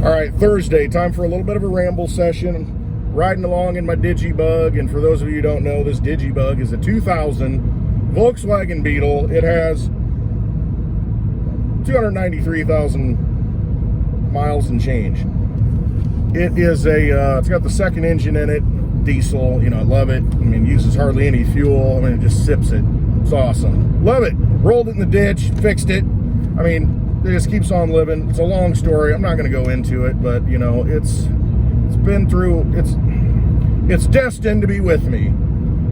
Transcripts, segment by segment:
All right, Thursday, time for a little bit of a ramble session. Riding along in my Digibug, and for those of you who don't know, this Digibug is a 2000 Volkswagen Beetle. It has 293,000 miles and change. It is it's got the second engine in it, diesel. You know, I love it. I mean, it uses hardly any fuel. I mean, it just sips it. It's awesome. Love it. Rolled it in the ditch, fixed it. I mean, it just keeps on living. It's a long story. I'm not going to go into it, but you know, it's been through. It's destined to be with me.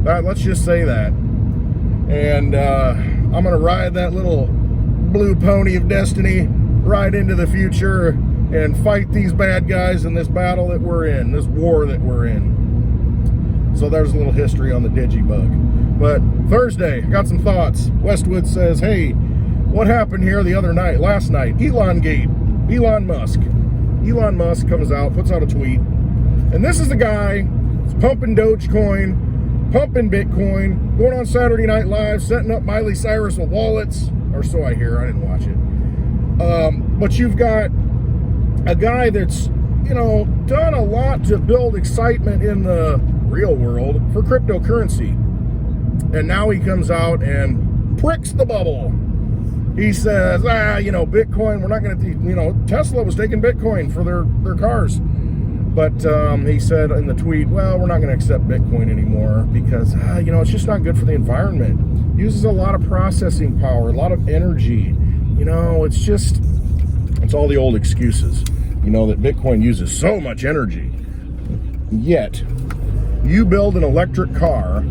Let's just say that. And I'm going to ride that little blue pony of destiny right into the future and fight these bad guys in this battle that we're in, this war that we're in. So there's a little history on the Digibug. But Thursday, got some thoughts. Westwood says, hey, what happened here last night? Elongate, Elon Musk. Elon Musk comes out, puts out a tweet. And this is the guy who's pumping Dogecoin, pumping Bitcoin, going on Saturday Night Live, setting up Miley Cyrus with wallets. Or so I hear, I didn't watch it. But you've got a guy that's, you know, done a lot to build excitement in the real world for cryptocurrency. And now he comes out and pricks the bubble. He says, you know, Bitcoin, we're not going to, you know, Tesla was taking Bitcoin for their cars. But he said in the tweet, well, we're not going to accept Bitcoin anymore because, you know, it's just not good for the environment. It uses a lot of processing power, a lot of energy. You know, it's all the old excuses, you know, that Bitcoin uses so much energy. Yet, you build an electric car,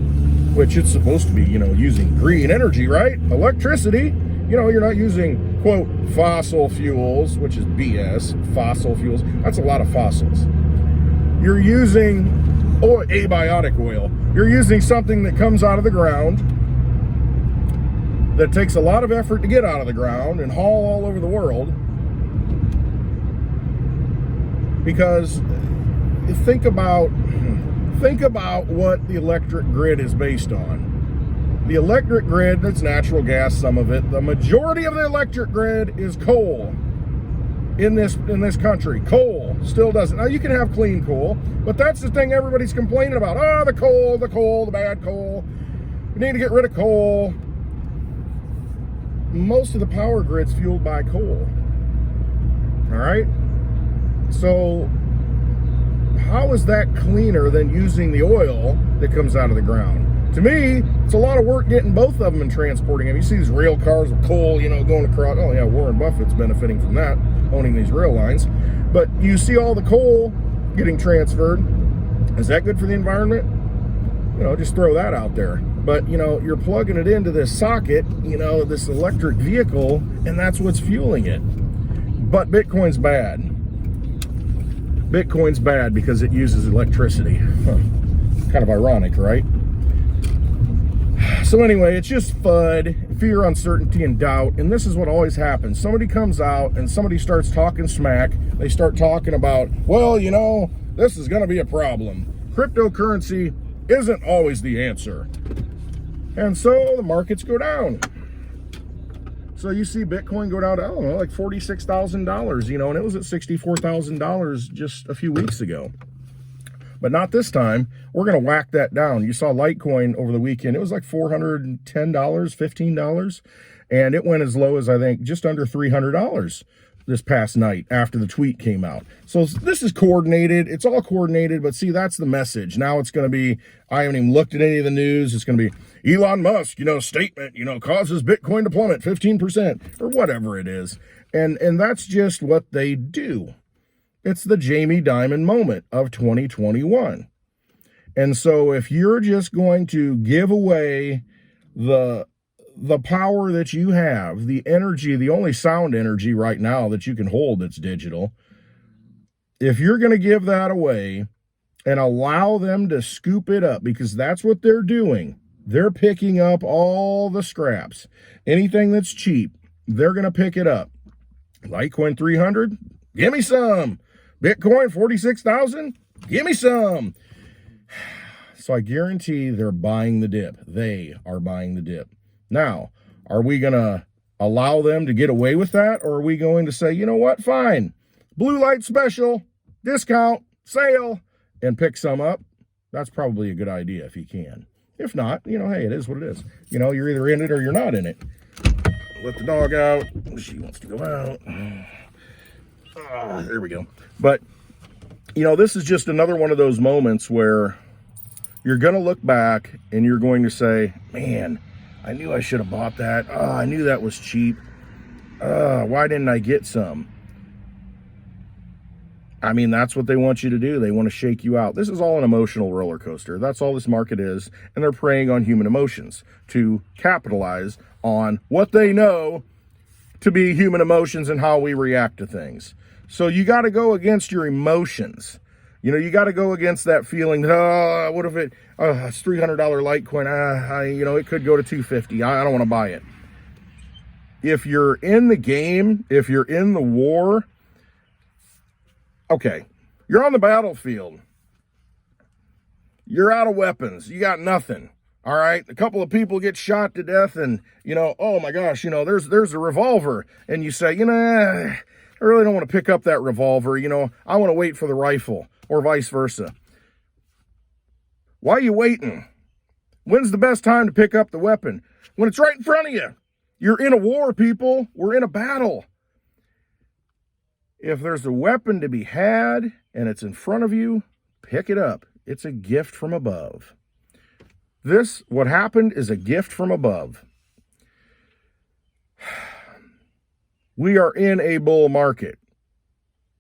which it's supposed to be, you know, using green energy, right? Electricity. You know, you're not using, quote, fossil fuels, which is BS, fossil fuels. That's a lot of fossils. You're using abiotic oil. You're using something that comes out of the ground, that takes a lot of effort to get out of the ground and haul all over the world. Because think about what the electric grid is based on. The electric grid, that's natural gas, some of it. The majority of the electric grid is coal in this country. Coal still doesn't. Now, you can have clean coal, but that's the thing everybody's complaining about. Oh, the coal, the bad coal. We need to get rid of coal. Most of the power grid's fueled by coal. All right? So, how is that cleaner than using the oil that comes out of the ground? To me, it's a lot of work getting both of them and transporting them. You see these rail cars with coal, you know, going across. Oh, yeah, Warren Buffett's benefiting from that, owning these rail lines. But you see all the coal getting transferred. Is that good for the environment? You know, just throw that out there. But, you know, you're plugging it into this socket, you know, this electric vehicle, and that's what's fueling it. But Bitcoin's bad. Bitcoin's bad because it uses electricity. Huh. Kind of ironic, right? So anyway, it's just FUD, fear, uncertainty, and doubt. And this is what always happens. Somebody comes out and somebody starts talking smack. They start talking about, well, you know, this is going to be a problem. Cryptocurrency isn't always the answer. And so the markets go down. So you see Bitcoin go down to, I don't know, like $46,000, you know, and it was at $64,000 just a few weeks ago. But not this time. We're going to whack that down. You saw Litecoin over the weekend. It was like $410, $15. And it went as low as, I think, just under $300 this past night after the tweet came out. So this is coordinated. It's all coordinated. But see, that's the message. Now it's going to be, I haven't even looked at any of the news. It's going to be Elon Musk, you know, statement, you know, causes Bitcoin to plummet 15% or whatever it is. And that's just what they do. It's the Jamie Dimon moment of 2021. And so if you're just going to give away the power that you have, the energy, the only sound energy right now that you can hold that's digital, if you're going to give that away and allow them to scoop it up, because that's what they're doing. They're picking up all the scraps. Anything that's cheap, they're going to pick it up. Litecoin 300, give me some. Bitcoin 46,000, give me some. So I guarantee they're buying the dip. They are buying the dip. Now, are we going to allow them to get away with that? Or are we going to say, you know what, fine. blue light special, discount, sale, and pick some up. That's probably a good idea if you can. If not, hey, it is what it is. You're either in it or you're not in it. Let the dog out. She wants to go out. There we go. But, this is just another one of those moments where you're going to look back and you're going to say, man, I knew I should have bought that. Oh, I knew that was cheap. Why didn't I get some? I mean, that's what they want you to do. They want to shake you out. This is all an emotional roller coaster. That's all this market is. And they're preying on human emotions to capitalize on what they know to be human emotions and how we react to things. So you got to go against your emotions. You got to go against that feeling that, what if it's $300 Litecoin? It could go to $250. I don't want to buy it. If you're in the game, if you're in the war, okay, you're on the battlefield. You're out of weapons. You got nothing. All right. A couple of people get shot to death and, oh my gosh, there's a revolver. And you say, I really don't want to pick up that revolver. I want to wait for the rifle or vice versa. Why are you waiting? When's the best time to pick up the weapon? When it's right in front of you. You're in a war, people. We're in a battle. If there's a weapon to be had and it's in front of you, pick it up. It's a gift from above. What happened is a gift from above. We are in a bull market.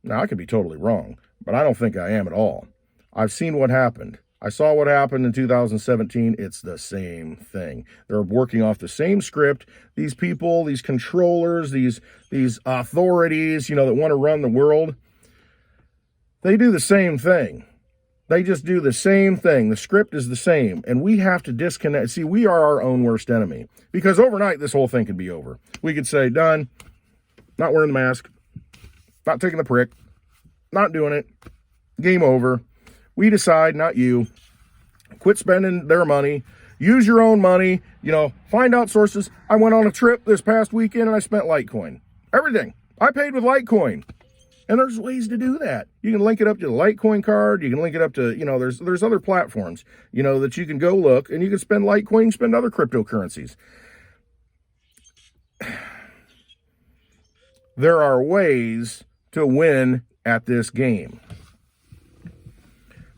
Now, I could be totally wrong, but I don't think I am at all. I've seen what happened. I saw what happened in 2017. It's the same thing. They're working off the same script. These people, these controllers, these authorities, that want to run the world, they do the same thing. They just do the same thing. The script is the same, and we have to disconnect. See, we are our own worst enemy, because overnight this whole thing could be over. We could say, done, not wearing the mask, not taking the prick, not doing it, game over. We decide, not you, quit spending their money, use your own money, find out sources. I went on a trip this past weekend and I spent Litecoin. Everything. I paid with Litecoin. And there's ways to do that. You can link it up to the Litecoin card. You can link it up to, there's other platforms, that you can go look and you can spend Litecoin, spend other cryptocurrencies. There are ways to win at this game.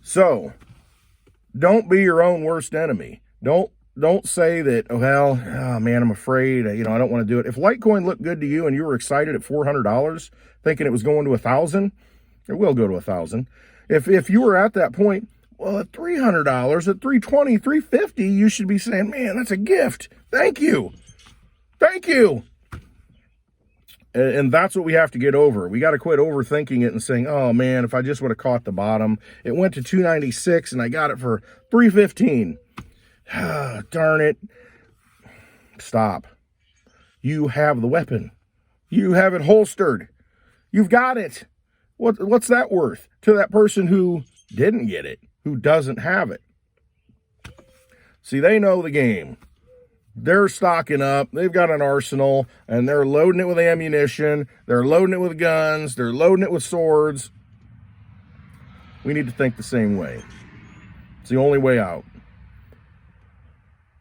So, don't be your own worst enemy. Don't say that, oh man, I'm afraid, I don't want to do it. If Litecoin looked good to you and you were excited at $400, thinking it was going to 1,000, it will go to 1,000. If you were at that point, well, at $300, at $320, $350, you should be saying, man, that's a gift. Thank you. Thank you. And that's what we have to get over. We got to quit overthinking it and saying, oh man, if I just would have caught the bottom. It went to 296 and I got it for 315. Darn it. Stop. You have the weapon. You have it holstered. You've got it. What's that worth to that person who didn't get it, who doesn't have it? See, they know the game. They're stocking up. They've got an arsenal, and they're loading it with ammunition. They're loading it with guns. They're loading it with swords. We need to think the same way. It's the only way out.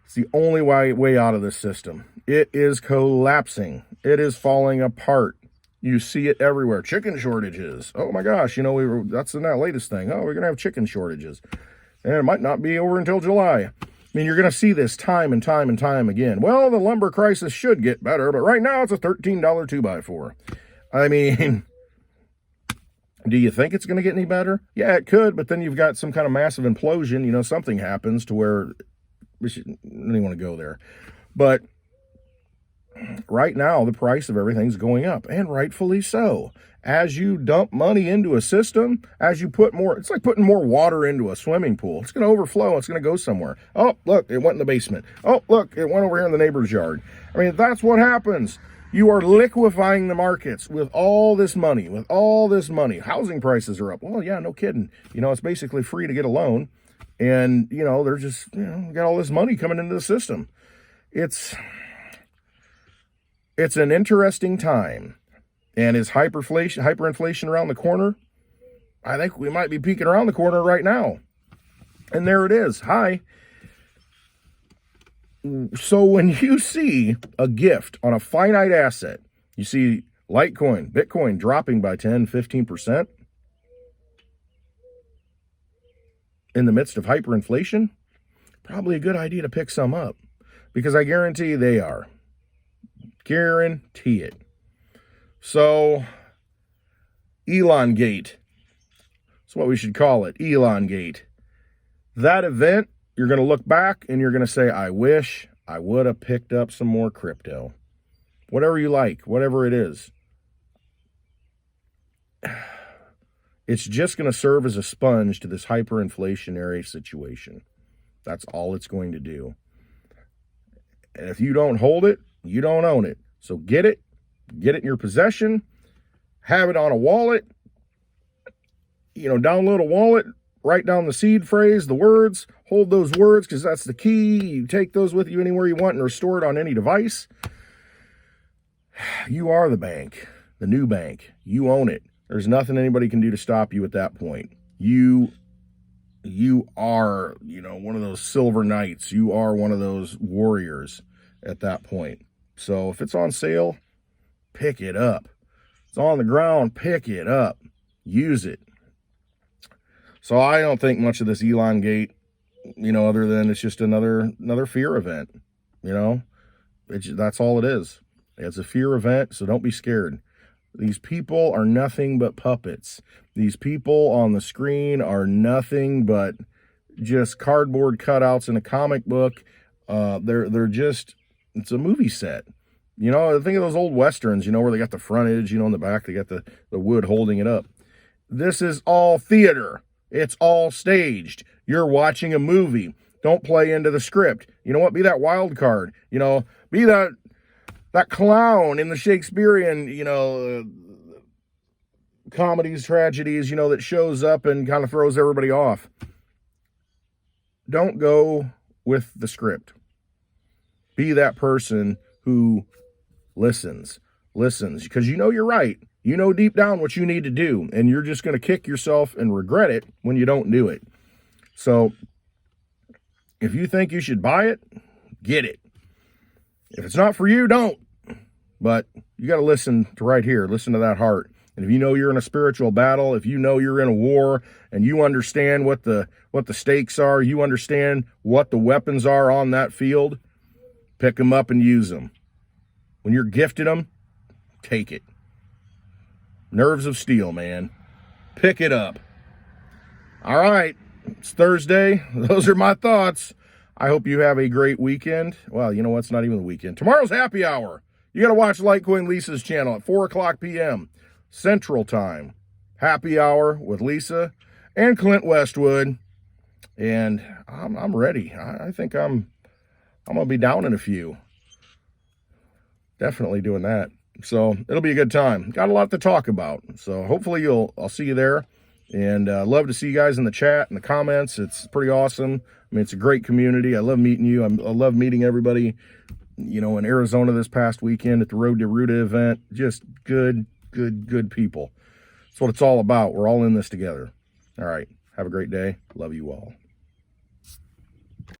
It's the only way out of this system. It is collapsing. It is falling apart. You see it everywhere. Chicken shortages. Oh my gosh, that's in that latest thing. Oh, we're going to have chicken shortages. And it might not be over until July. I mean, you're going to see this time and time and time again. Well, the lumber crisis should get better, but right now it's a $13 2x4. I mean, do you think it's going to get any better? Yeah, it could, but then you've got some kind of massive implosion. Something happens to where we shouldn't really want to go there. But right now, the price of everything's going up, and rightfully so. As you dump money into a system, as you put more, it's like putting more water into a swimming pool. It's going to overflow. It's going to go somewhere. Oh, look, it went in the basement. Oh, look, it went over here in the neighbor's yard. I mean, that's what happens. You are liquefying the markets with all this money, Housing prices are up. Well, yeah, no kidding. It's basically free to get a loan. And, they're just, got all this money coming into the system. It's an interesting time. And is hyperinflation around the corner? I think we might be peeking around the corner right now. And there it is. Hi. So when you see a gift on a finite asset, you see Litecoin, Bitcoin dropping by 10, 15% in the midst of hyperinflation, probably a good idea to pick some up, because I guarantee they are. Guarantee it. So, Elongate. That's what we should call it, Elongate. That event, you're going to look back and you're going to say, I wish I would have picked up some more crypto. Whatever you like, whatever it is. It's just going to serve as a sponge to this hyperinflationary situation. That's all it's going to do. And if you don't hold it, you don't own it. So get it in your possession, have it on a wallet, download a wallet, write down the seed phrase, the words, hold those words because that's the key. You take those with you anywhere you want and restore it on any device. You are the bank, the new bank. You own it. There's nothing anybody can do to stop you at that point. You are, one of those silver knights. You are one of those warriors at that point. So if it's on sale, pick it up. It's on the ground, pick it up. Use it. So I don't think much of this Elongate, other than it's just another fear event. That's all it is. It's a fear event, so don't be scared. These people are nothing but puppets. These people on the screen are nothing but just cardboard cutouts in a comic book. They're just, it's a movie set. Think of those old Westerns, where they got the frontage, in the back, they got the wood holding it up. This is all theater. It's all staged. You're watching a movie. Don't play into the script. You know what? Be that wild card. Be that clown in the Shakespearean, comedies, tragedies, that shows up and kind of throws everybody off. Don't go with the script. Be that person who listens, because you're right. You know deep down what you need to do, and you're just going to kick yourself and regret it when you don't do it. So if you think you should buy it, get it. If it's not for you, don't. But you got to listen to right here. Listen to that heart. And if you know you're in a spiritual battle, if you know you're in a war, and you understand what the stakes are, you understand what the weapons are on that field, pick them up and use them. When you're gifted them, take it. Nerves of steel, man. Pick it up. All right. It's Thursday. Those are my thoughts. I hope you have a great weekend. Well, you know what? It's not even the weekend. Tomorrow's happy hour. You got to watch Litecoin Lisa's channel at 4 o'clock p.m. Central Time. Happy hour with Lisa and Clint Westwood. And I'm ready. I think I'm going to be down in a few. Definitely doing that. So it'll be a good time. Got a lot to talk about. So hopefully I'll see you there. And love to see you guys in the chat and the comments. It's pretty awesome. I mean, it's a great community. I love meeting you. I love meeting everybody, in Arizona this past weekend at the Road to Ruta event. Just good people. That's what it's all about. We're all in this together. All right. Have a great day. Love you all.